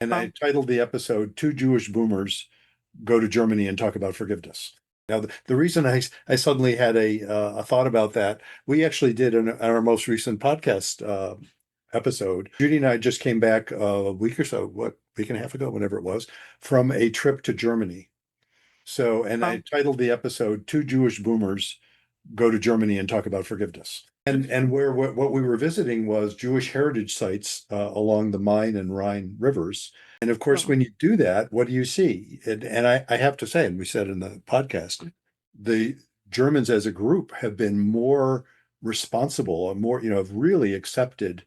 And Well, I titled the episode Two Jewish Boomers Go to Germany and Talk About Forgiveness. Now, the reason I suddenly had a thought about that, we actually did in our most recent podcast episode. Judy and I just came back a week or so, week and a half ago, whenever it was, from a trip to Germany. So, and I well, titled the episode Two Jewish Boomers Go to Germany and Talk About Forgiveness. And where what we were visiting was Jewish heritage sites along the Main and Rhine Rivers. And of course, well, when you do that, what do you see? And I have to say, and we said in the podcast, the Germans as a group have been more responsible and more, have really accepted.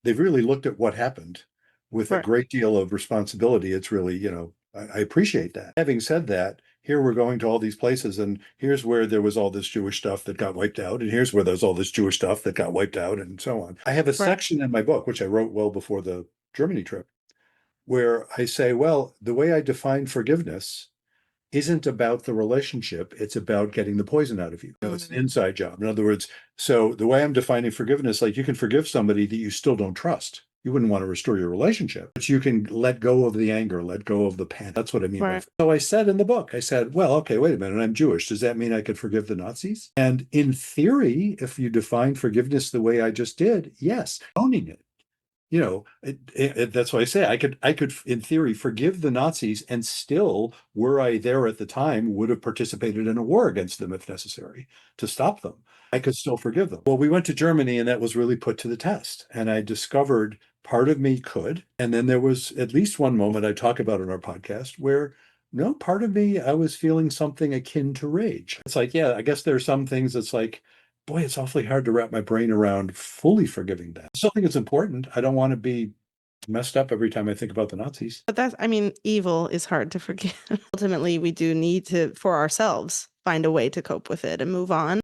They've really looked at what happened with a right, great deal of responsibility. It's really, I appreciate that. Having said that, here we're going to all these places, and here's where there was all this Jewish stuff that got wiped out, and here's where there's all this Jewish stuff that got wiped out, and so on. I have a right. section in my book, which I wrote well before the Germany trip, where I say, well, the way I define forgiveness isn't about the relationship, it's about getting the poison out of you. It's an Mhm. inside job. In other words, so the way I'm defining forgiveness, like you can forgive somebody that you still don't trust. You wouldn't want to restore your relationship, but you can let go of the anger, let go of the pain. That's what I mean by. Right. So I said in the book, I said, well, okay, wait a minute, I'm Jewish. Does that mean I could forgive the Nazis? And in theory, if you define forgiveness the way I just did, yes, owning it. That's why I say I could, in theory, forgive the Nazis and still, were I there at the time, would have participated in a war against them if necessary to stop them. I could still forgive them. Well, we went to Germany and that was really put to the test. And I discovered part of me could. And then there was at least one moment I talk about in our podcast where no, part of me, I was feeling something akin to rage. It's like, yeah, I guess there's some things that's like, boy, it's awfully hard to wrap my brain around fully forgiving that. I still think it's important. I don't want to be messed up every time I think about the Nazis. But I mean, evil is hard to forgive. Ultimately, we do need to, for ourselves, find a way to cope with it and move on.